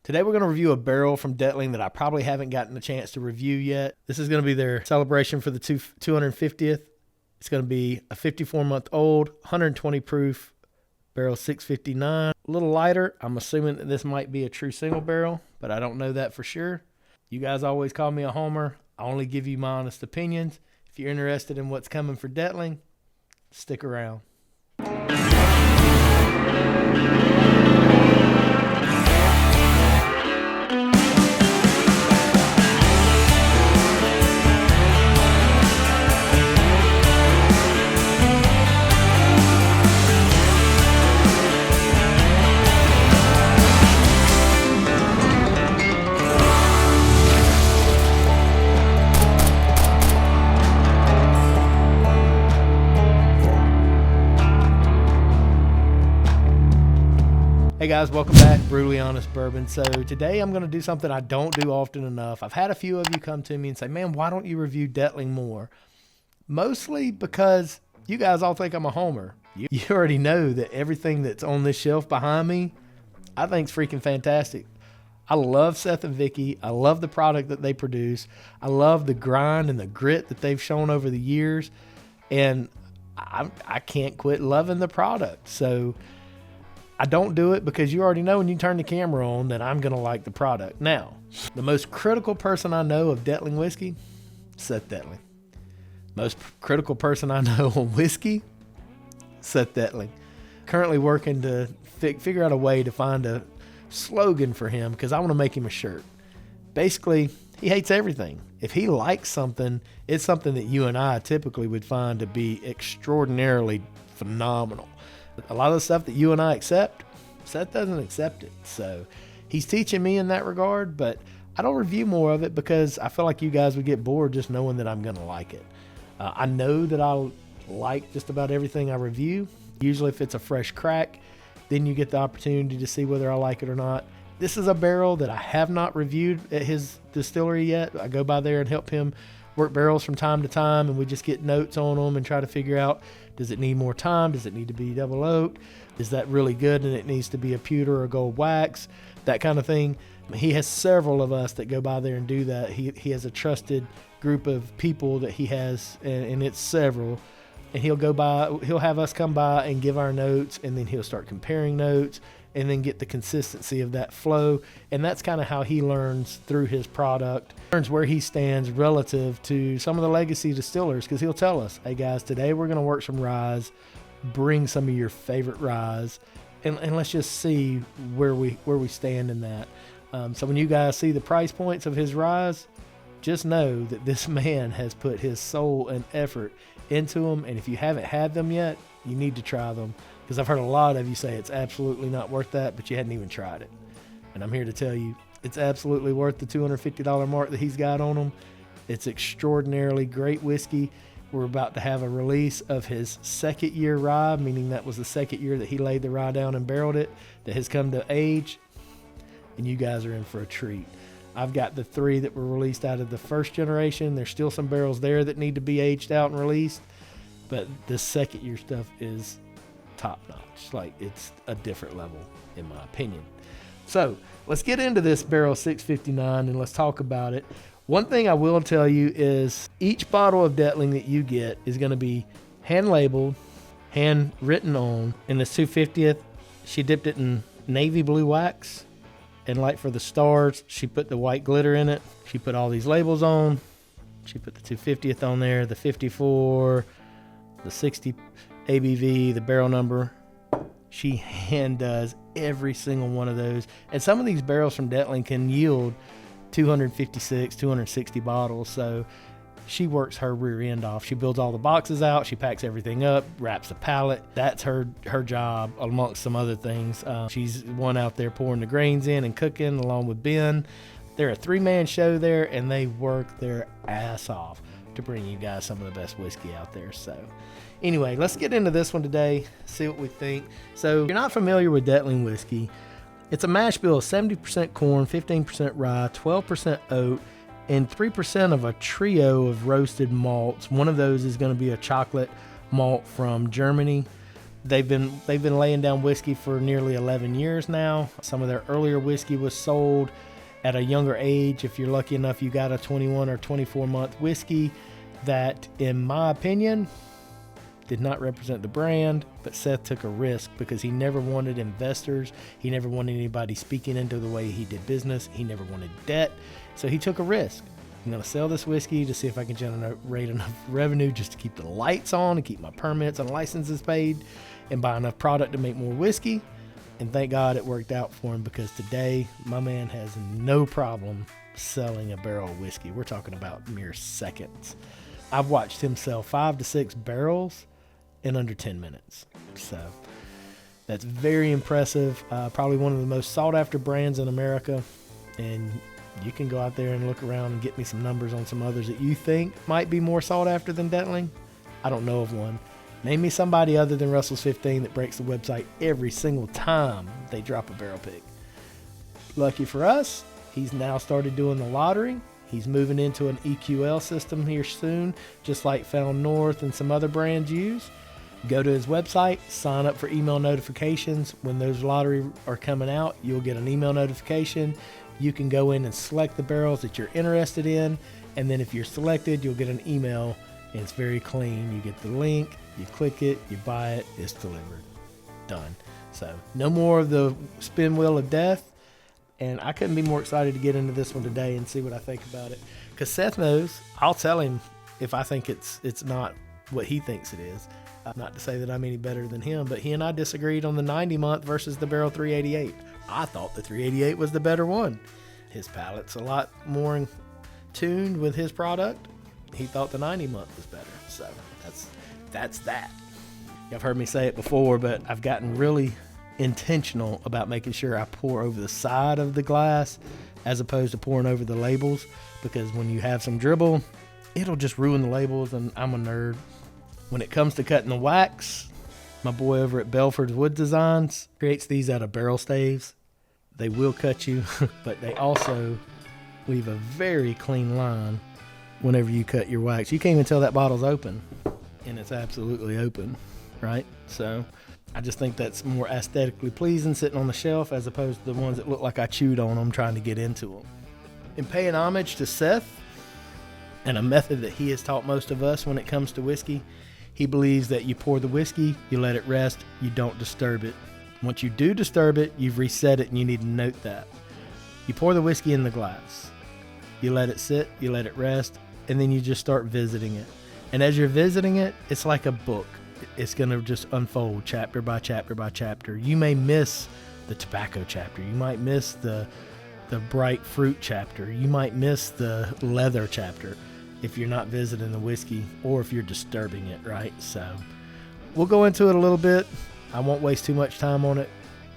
Today we're going to review a barrel from Dettling that I probably haven't gotten a chance to review yet. This is going to be their celebration for the 250th. It's going to be a 54-month-old, 120 proof, barrel 659. A little lighter. I'm assuming that this might be a true single barrel, but I don't know that for sure. You guys always call me a homer. I only give you my honest opinions. If you're interested in what's coming for Dettling, stick around. Hey guys, welcome back. Brutally Honest Bourbon. So today I'm going to do something I don't do often enough. I've had a few of you come to me and say, man, why don't you review Dettling more? Mostly because you guys all think I'm a homer. You already know that everything that's on this shelf behind me, I think is freaking fantastic. I love Seth and Vicky. I love the product that they produce. I love the grind and the grit that they've shown over the years. And I can't quit loving the product. So I don't do it because you already know when you turn the camera on that I'm going to like the product. Now, the most critical person I know of Dettling whiskey, Seth Dettling. Most critical person I know on whiskey, Seth Dettling. Currently working to figure out a way to find a slogan for him because I want to make him a shirt. Basically, he hates everything. If he likes something, it's something that you and I typically would find to be extraordinarily phenomenal. A lot of the stuff that you and I accept, Seth doesn't accept it. So he's teaching me in that regard, but I don't review more of it because I feel like you guys would get bored just knowing that I'm going to like it. I know that I'll like just about everything I review. Usually if it's a fresh crack, then you get the opportunity to see whether I like it or not. This is a barrel that I have not reviewed at his distillery yet. I go by there and help him work barrels from time to time, and we just get notes on them and try to figure out, does it need more time? Does it need to be double oaked? Is that really good and it needs to be a pewter or gold wax? That kind of thing. He has several of us that go by there and do that. He has a trusted group of people that he has, and it's several. And he'll have us come by and give our notes, and then he'll start comparing notes and then get the consistency of that flow. And that's kind of how he learns through his product, learns where he stands relative to some of the legacy distillers, because he'll tell us, hey guys, today we're going to work some ryes, bring some of your favorite ryes, and let's just see where we stand in that. So when you guys see the price points of his ryes, just know that this man has put his soul and effort into them. And if you haven't had them yet, you need to try them, because I've heard a lot of you say it's absolutely not worth that, but you hadn't even tried it. And I'm here to tell you, it's absolutely worth the $250 mark that he's got on them. It's extraordinarily great whiskey. We're about to have a release of his second year rye, meaning that was the second year that he laid the rye down and barreled it, that has come to age, and you guys are in for a treat. I've got the 3 that were released out of the first generation. There's still some barrels there that need to be aged out and released, but this second year stuff is top notch. Like, it's a different level in my opinion. So let's get into this barrel 659 and let's talk about it. One thing I will tell you is each bottle of Dettling that you get is going to be hand labeled, hand written on. In this 250th, she dipped it in navy blue wax, and like for the stars, she put the white glitter in it. She put all these labels on. She put the 250th on there, the 54, the 60 ABV, the barrel number. She hand does every single one of those. And some of these barrels from Dettling can yield 256, 260 bottles. So she works her rear end off. She builds all the boxes out. She packs everything up, wraps the palate. That's her job, amongst some other things. She's one out there pouring the grains in and cooking along with Ben. They're a 3-man show there, and they work their ass off to bring you guys some of the best whiskey out there. So anyway, let's get into this one today, see what we think. So if you're not familiar with Dettling whiskey, it's a mash bill of 70% corn, 15% rye, 12% oat, and 3% of a trio of roasted malts. One of those is going to be a chocolate malt from Germany. They've been laying down whiskey for nearly 11 years now. Some of their earlier whiskey was sold at a younger age. If you're lucky enough, you got a 21 or 24 month whiskey that, in my opinion, did not represent the brand, but Seth took a risk because he never wanted investors. He never wanted anybody speaking into the way he did business. He never wanted debt. So he took a risk. I'm going to sell this whiskey to see if I can generate enough revenue just to keep the lights on and keep my permits and licenses paid and buy enough product to make more whiskey. And thank God it worked out for him, because today my man has no problem selling a barrel of whiskey. We're talking about mere seconds. I've watched him sell 5 to 6 barrels in under 10 minutes. So that's very impressive. Probably one of the most sought after brands in America. And you can go out there and look around and get me some numbers on some others that you think might be more sought after than Detling. I don't know of one. Name me somebody other than Russell's 15 that breaks the website every single time they drop a barrel pick. Lucky for us, he's now started doing the lottery. He's moving into an EQL system here soon, just like Found North and some other brands use. Go to his website, sign up for email notifications. When those lottery are coming out, you'll get an email notification. You can go in and select the barrels that you're interested in. And then if you're selected, you'll get an email, and it's very clean. You get the link, you click it, you buy it, it's delivered. Done. So no more of the spin wheel of death. And I couldn't be more excited to get into this one today and see what I think about it. Because Seth knows, I'll tell him if I think it's not what he thinks it is. Not to say that I'm any better than him, but he and I disagreed on the 90 month versus the barrel 388. I thought the 388 was the better one. His palate's a lot more in tuned with his product. He thought the 90 month was better. So that's that. You've heard me say it before, but I've gotten really intentional about making sure I pour over the side of the glass as opposed to pouring over the labels, because when you have some dribble, it'll just ruin the labels, and I'm a nerd. When it comes to cutting the wax, my boy over at Belford's Wood Designs creates these out of barrel staves. They will cut you, but they also leave a very clean line whenever you cut your wax. You can't even tell that bottle's open, and it's absolutely open, right? So I just think that's more aesthetically pleasing sitting on the shelf as opposed to the ones that look like I chewed on them trying to get into them. In paying homage to Seth and a method that he has taught most of us when it comes to whiskey, he believes that you pour the whiskey, you let it rest, you don't disturb it. Once you do disturb it, you've reset it, and you need to note that. You pour the whiskey in the glass. You let it sit, you let it rest, and then you just start visiting it. And as you're visiting it, it's like a book. It's going to just unfold chapter by chapter by chapter. You may miss the tobacco chapter. You might miss the bright fruit chapter. You might miss the leather chapter if you're not visiting the whiskey or if you're disturbing it, right? So we'll go into it a little bit. I won't waste too much time on it.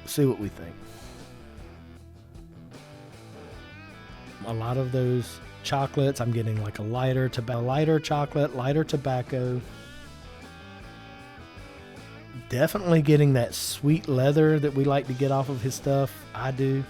See what we think. A lot of those chocolates, I'm getting like a lighter chocolate, lighter tobacco. Definitely getting that sweet leather that we like to get off of his stuff. I do.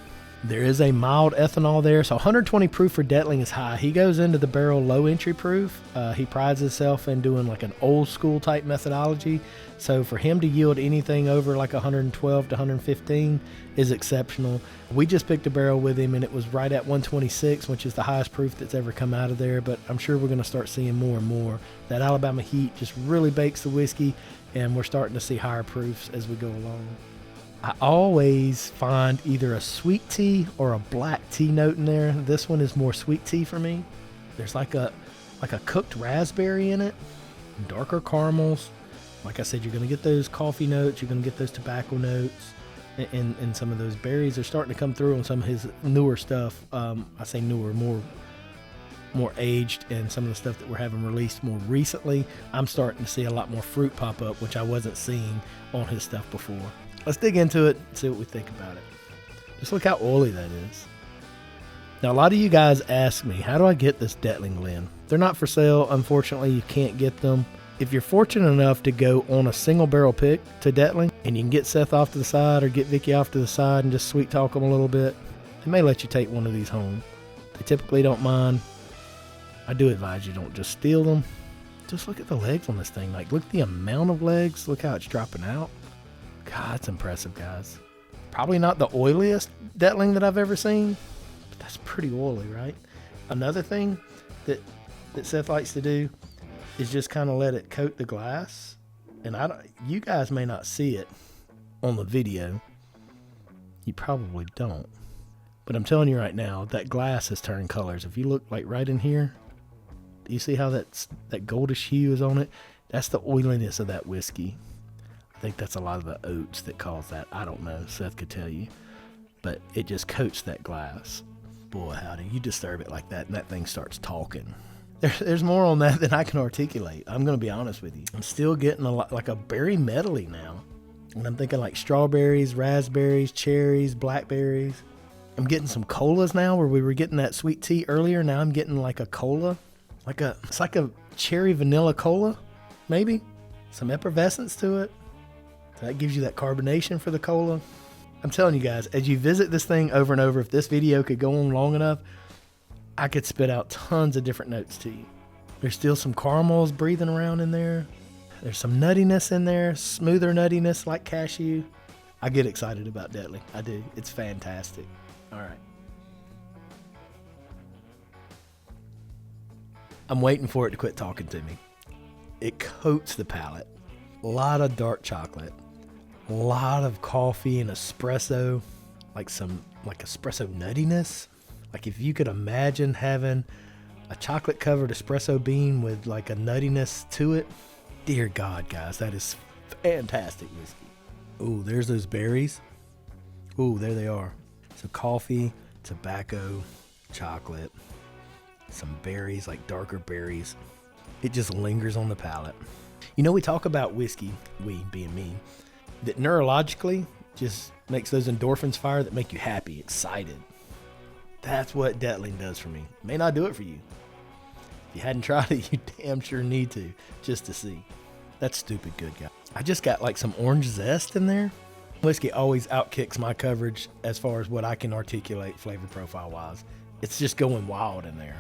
There is a mild ethanol there. So 120 proof for Dettling is high. He goes into the barrel low entry proof. He prides himself in doing like an old school type methodology. So for him to yield anything over like 112 to 115 is exceptional. We just picked a barrel with him and it was right at 126, which is the highest proof that's ever come out of there. But I'm sure we're going to start seeing more and more. That Alabama heat just really bakes the whiskey, and we're starting to see higher proofs as we go along. I always find either a sweet tea or a black tea note in there. This one is more sweet tea for me. There's like a cooked raspberry in it, darker caramels. Like I said, you're going to get those coffee notes. You're going to get those tobacco notes, and some of those berries are starting to come through on some of his newer stuff. I say newer, more aged, and some of the stuff that we're having released more recently. I'm starting to see a lot more fruit pop up, which I wasn't seeing on his stuff before. Let's dig into it and see what we think about it. Just look how oily that is. Now, a lot of you guys ask me, how do I get this Dettling blend? They're not for sale. Unfortunately, you can't get them. If you're fortunate enough to go on a single barrel pick to Dettling, and you can get Seth off to the side or get Vicky off to the side and just sweet talk them a little bit, they may let you take one of these home. They typically don't mind. I do advise you don't just steal them. Just look at the legs on this thing. Like, look at the amount of legs. Look how it's dropping out. God, that's impressive, guys. Probably not the oiliest Detling that I've ever seen, but that's pretty oily, right? Another thing that Seth likes to do is just kind of let it coat the glass. And you guys may not see it on the video. You probably don't. But I'm telling you right now, that glass has turned colors. If you look like right in here, do you see how that goldish hue is on it? That's the oiliness of that whiskey. I think that's a lot of the oats that cause that. I don't know. Seth could tell you. But it just coats that glass. Boy, howdy. You disturb it like that and that thing starts talking. There's more on that than I can articulate. I'm going to be honest with you. I'm still getting a lot, like a berry medley now. And I'm thinking like strawberries, raspberries, cherries, blackberries. I'm getting some colas now where we were getting that sweet tea earlier. Now I'm getting like a cola. It's like a cherry vanilla cola, maybe. Some effervescence to it. So that gives you that carbonation for the cola. I'm telling you guys, as you visit this thing over and over, if this video could go on long enough, I could spit out tons of different notes to you. There's still some caramels breathing around in there. There's some nuttiness in there, smoother nuttiness like cashew. I get excited about Detling. I do. It's fantastic. All right. I'm waiting for it to quit talking to me. It coats the palate. A lot of dark chocolate. A lot of coffee and espresso. Like espresso nuttiness. Like if you could imagine having a chocolate covered espresso bean with like a nuttiness to it. Dear God, guys, that is fantastic whiskey. Ooh, there's those berries. Ooh, there they are. So coffee, tobacco, chocolate, some berries, like darker berries. It just lingers on the palate. You know, we talk about whiskey, we being me, that neurologically just makes those endorphins fire that make you happy, excited. That's what Detling does for me. It may not do it for you. If you hadn't tried it, you damn sure need to, just to see. That's stupid good, guy. I just got like some orange zest in there. Whiskey always outkicks my coverage as far as what I can articulate flavor profile wise. It's just going wild in there.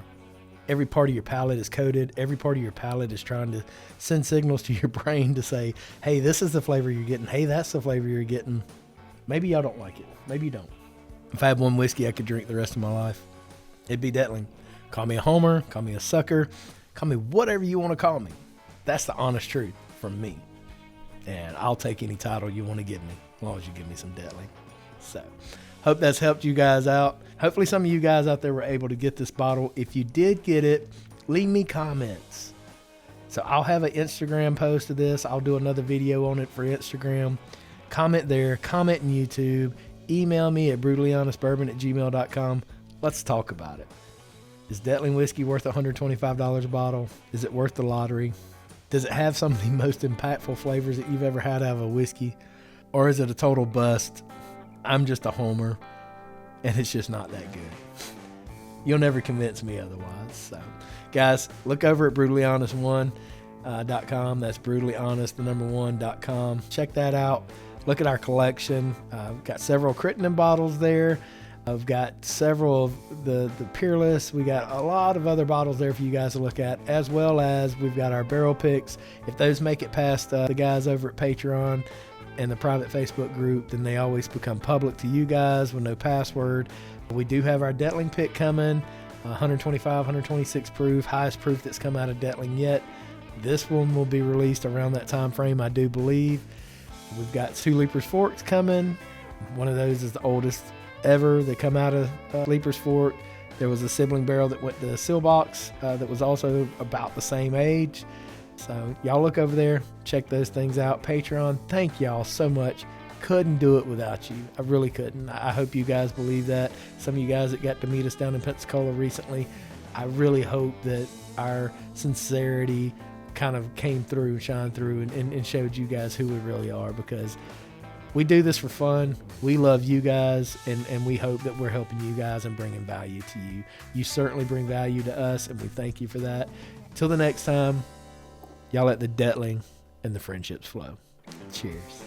Every part of your palate is coated. Every part of your palate is trying to send signals to your brain to say, hey, this is the flavor you're getting. Hey, that's the flavor you're getting. Maybe y'all don't like it. Maybe you don't. If I had one whiskey I could drink the rest of my life, it'd be Detling. Call me a homer, call me a sucker, call me whatever you want to call me. That's the honest truth from me. And I'll take any title you want to give me, as long as you give me some Detling. So, hope that's helped you guys out. Hopefully some of you guys out there were able to get this bottle. If you did get it, leave me comments. So I'll have an Instagram post of this. I'll do another video on it for Instagram. Comment there, comment in YouTube, email me at brutallyhonestbourbon@gmail.com. Let's talk about it. Is Detling whiskey worth $125 a bottle? Is it worth the lottery? Does it have some of the most impactful flavors that you've ever had out of a whiskey? Or is it a total bust? I'm just a homer, and it's just not that good. You'll never convince me otherwise. So, guys, look over at brutallyyhonest1.com. That's brutallyyhonest1.com. Check that out. Look at our collection. We've got several Crittenden bottles there. I've got several of the Peerless. We got a lot of other bottles there for you guys to look at, as well as we've got our barrel picks. If those make it past the guys over at Patreon and the private Facebook group, then they always become public to you guys with no password. We do have our Detling pick coming, 125, 126 proof, highest proof that's come out of Detling yet. This one will be released around that time frame, I do believe. We've got 2 Leaper's Forks coming. One of those is the oldest ever. They come out of Leaper's Fork. There was a sibling barrel that went to Sealbox that was also about the same age. So y'all look over there, check those things out. Patreon, thank y'all so much. Couldn't do it without you. I really couldn't. I hope you guys believe that. Some of you guys that got to meet us down in Pensacola recently, I really hope that our sincerity kind of came through, shined through, and showed you guys who we really are, because we do this for fun. We love you guys, and we hope that we're helping you guys and bringing value to you. You certainly bring value to us, and we thank you for that. Till the next time, y'all let the Detling and the friendships flow. Cheers.